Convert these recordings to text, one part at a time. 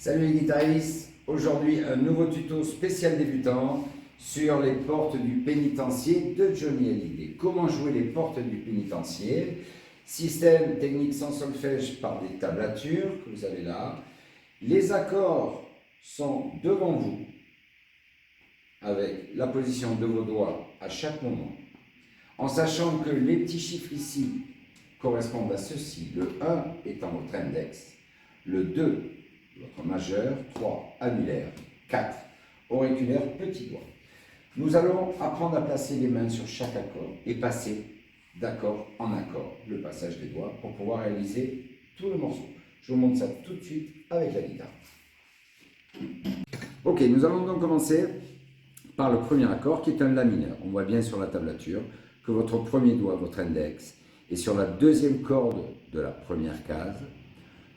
Salut les guitaristes, aujourd'hui un nouveau tuto spécial débutant sur les portes du pénitencier de Johnny Hallyday. Comment jouer les portes du pénitencier? Système technique sans solfège par des tablatures que vous avez là. Les accords sont devant vous avec la position de vos doigts à chaque moment. En sachant que les petits chiffres ici correspondent à ceci, le 1 étant votre index, le 2 votre majeur, 3 annulaire, 4 auriculaire, petit doigt. Nous allons apprendre à placer les mains sur chaque accord et passer d'accord en accord, le passage des doigts, pour pouvoir réaliser tout le morceau. Je vous montre ça tout de suite avec la guitare. Ok, nous allons donc commencer par le premier accord qui est un La mineur. On voit bien sur la tablature que votre premier doigt, votre index, est sur la deuxième corde de la première case,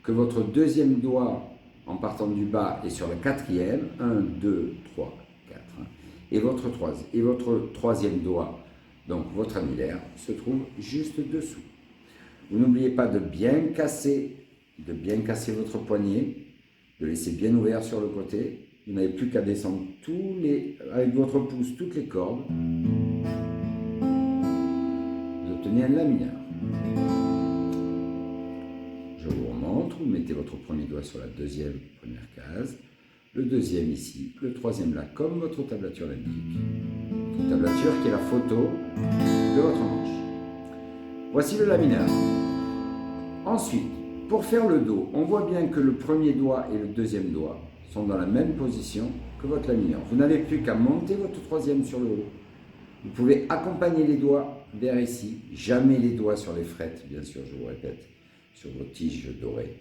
que votre deuxième doigt en partant du bas est sur la quatrième, 1, 2, 3, 4, et votre troisième doigt, donc votre annulaire, se trouve juste dessous. Vous n'oubliez pas de bien casser votre poignet, de laisser bien ouvert sur le côté. Vous n'avez plus qu'à descendre avec votre pouce toutes les cordes. Vous obtenez un La mineur. Je vous remontre, vous mettez votre premier doigt sur la première case, le deuxième ici, le troisième là, comme votre tablature l'indique. Une tablature qui est la photo de votre manche. Voici le La mineur. Ensuite, pour faire le Do, on voit bien que le premier doigt et le deuxième doigt sont dans la même position que votre La mineur. Vous n'avez plus qu'à monter votre troisième sur le haut. Vous pouvez accompagner les doigts vers ici, jamais les doigts sur les frettes, bien sûr, je vous répète, sur vos tiges dorées.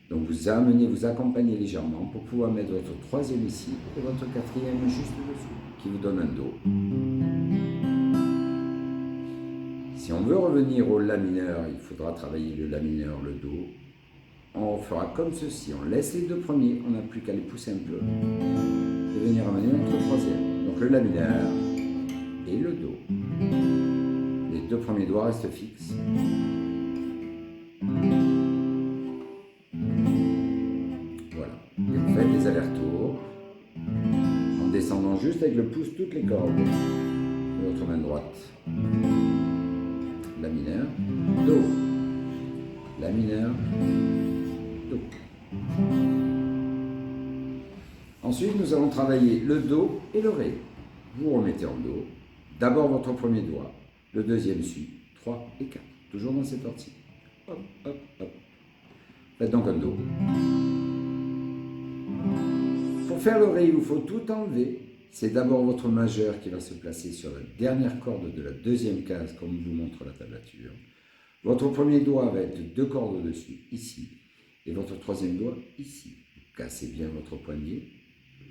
Donc vous accompagnez légèrement pour pouvoir mettre votre troisième ici et votre quatrième juste dessous, qui vous donne un Do. Si on veut revenir au La mineur, il faudra travailler le La mineur, le Do. On fera comme ceci, on laisse les deux premiers, on n'a plus qu'à les pousser un peu et venir amener notre troisième. Donc le La mineur et le Do. Les deux premiers doigts restent fixes. Voilà. Et vous faites des allers-retours en descendant juste avec le pouce toutes les cordes de votre main droite. La mineur, Do. La mineur, Do. Ensuite, nous allons travailler le Do et le Ré. Vous remettez en Do. D'abord votre premier doigt, le deuxième suit, 3 et 4. Toujours dans cet ordre-ci. Hop, hop, hop. Faites donc un Do. Pour faire le Ré, il vous faut tout enlever. C'est d'abord votre majeur qui va se placer sur la dernière corde de la deuxième case, comme vous montre la tablature. Votre premier doigt va être deux cordes au-dessus, ici. Et votre troisième doigt, ici. Cassez bien votre poignet.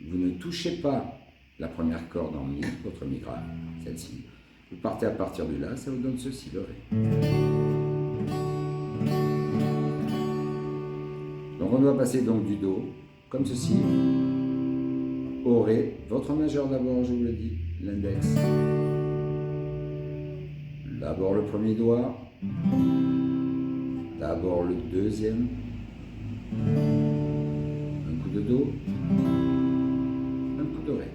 Vous ne touchez pas la première corde en Mi, votre Mi grave, celle-ci. Vous partez à partir de là, ça vous donne ceci, le Ré. Donc on doit passer donc du Do, comme ceci, au Ré, votre majeur d'abord, je vous l'ai dit, l'index. D'abord le premier doigt, d'abord le deuxième, un coup de Do, un coup de Ré.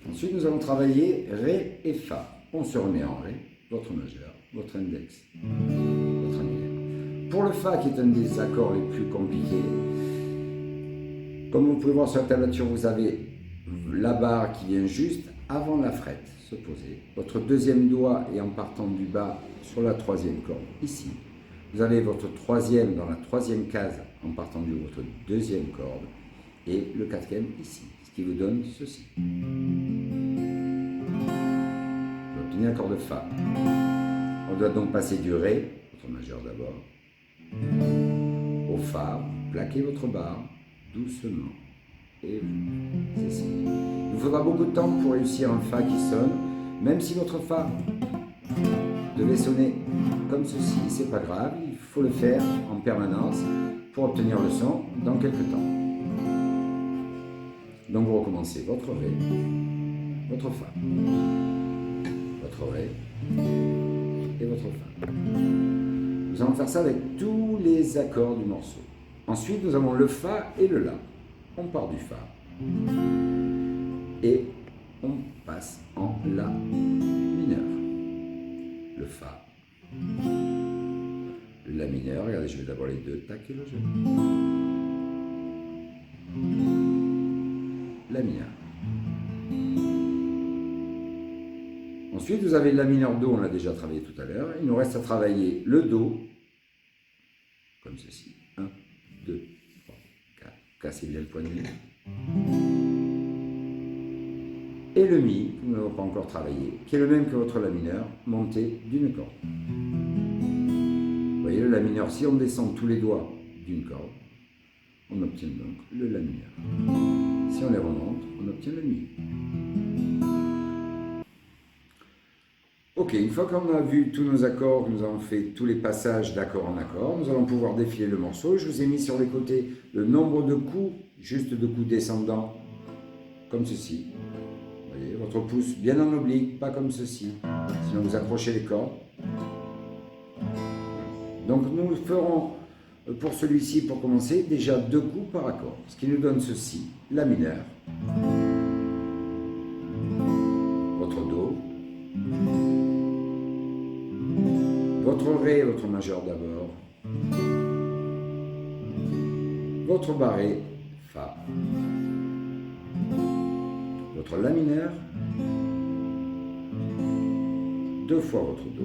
Ensuite, nous allons travailler Ré et Fa. On se remet en Ré, votre majeur, votre index, votre annulaire. Pour le Fa, qui est un des accords les plus compliqués, comme vous pouvez voir sur la tablature, vous avez la barre qui vient juste avant la frette, se poser. Votre deuxième doigt est en partant du bas sur la troisième corde, ici. Vous avez votre troisième dans la troisième case en partant de votre deuxième corde et le quatrième ici, ce qui vous donne ceci. Vous obtenez l'accord de Fa. On doit donc passer du Ré, votre majeur d'abord, au Fa, plaquez votre barre doucement et c'est ici. Il vous faudra beaucoup de temps pour réussir un Fa qui sonne, même si votre Fa devait sonner comme ceci, c'est pas grave, il faut le faire en permanence pour obtenir le son dans quelques temps. Donc vous recommencez votre Ré, votre Fa, votre Ré et votre Fa. Nous allons faire ça avec tous les accords du morceau. Ensuite, nous avons le Fa et le La. On part du Fa et on passe en La mineur. Le Fa, le La mineur, regardez, je vais d'abord les deux, tac et le jeu. La mineur. Ensuite, vous avez la mineur Do, on l'a déjà travaillé tout à l'heure. Il nous reste à travailler le Do, comme ceci. 1, 2, 3, 4. Cassez bien le poignet. Et le Mi, que nous n'avons pas encore travaillé, qui est le même que votre La mineur, monté d'une corde. Vous voyez, le La mineur, si on descend tous les doigts d'une corde, on obtient donc le La mineur. Si on les remonte, on obtient le Mi. Ok, une fois qu'on a vu tous nos accords, que nous avons fait tous les passages d'accord en accord, nous allons pouvoir défiler le morceau. Je vous ai mis sur les côtés le nombre de coups, juste de coups descendants, comme ceci. Vous voyez, votre pouce bien en oblique, pas comme ceci, sinon vous accrochez les cordes. Donc nous ferons, pour celui-ci, pour commencer, déjà 2 coups par accord, ce qui nous donne ceci, La mineur, votre Do, votre Ré, votre majeur d'abord, votre barré, Fa, votre La mineur, 2 fois votre Do,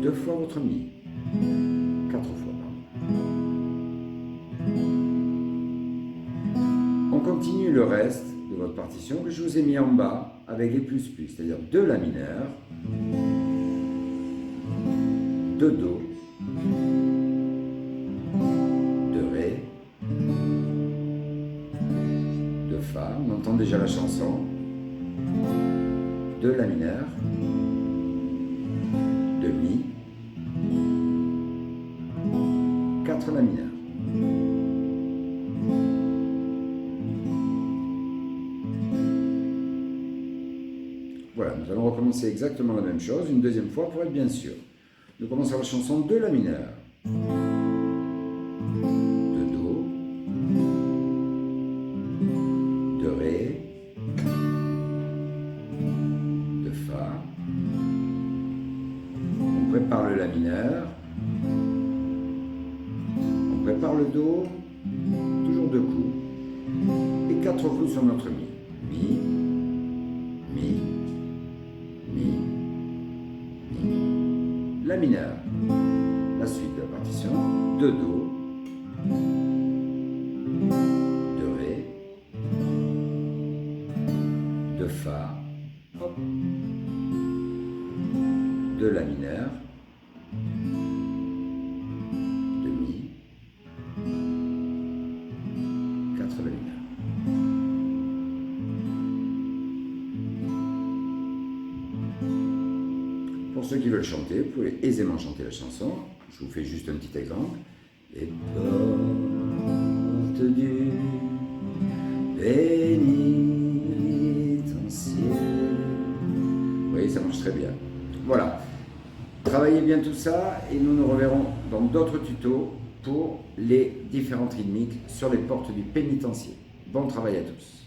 2 fois votre Mi, 4 fois, pardon. On continue le reste de votre partition que je vous ai mis en bas avec les plus, c'est-à-dire 2 La mineur, 2 Do, 2 Ré, 2 Fa, on entend déjà la chanson, 2 La mineur, 2 Mi, 4 La mineur. Voilà, nous allons recommencer exactement la même chose, une deuxième fois pour être bien sûr. Nous commençons la chanson de La mineur, de Do, de Ré, de Fa. On prépare le La mineur, on prépare le Do, toujours 2 coups, et 4 coups sur notre Mi. Mi, Mi, Mi, Mi. La mineur, la suite de la partition, 2 Do, 2 Ré, 2 Fa, hop, 2 La mineur, 2 Mi, 4 La mineur. Pour ceux qui veulent chanter, vous pouvez aisément chanter la chanson. Je vous fais juste un petit exemple. Les portes du pénitencier. Vous voyez, ça marche très bien. Voilà. Travaillez bien tout ça et nous nous reverrons dans d'autres tutos pour les différentes rythmiques sur les portes du pénitencier. Bon travail à tous.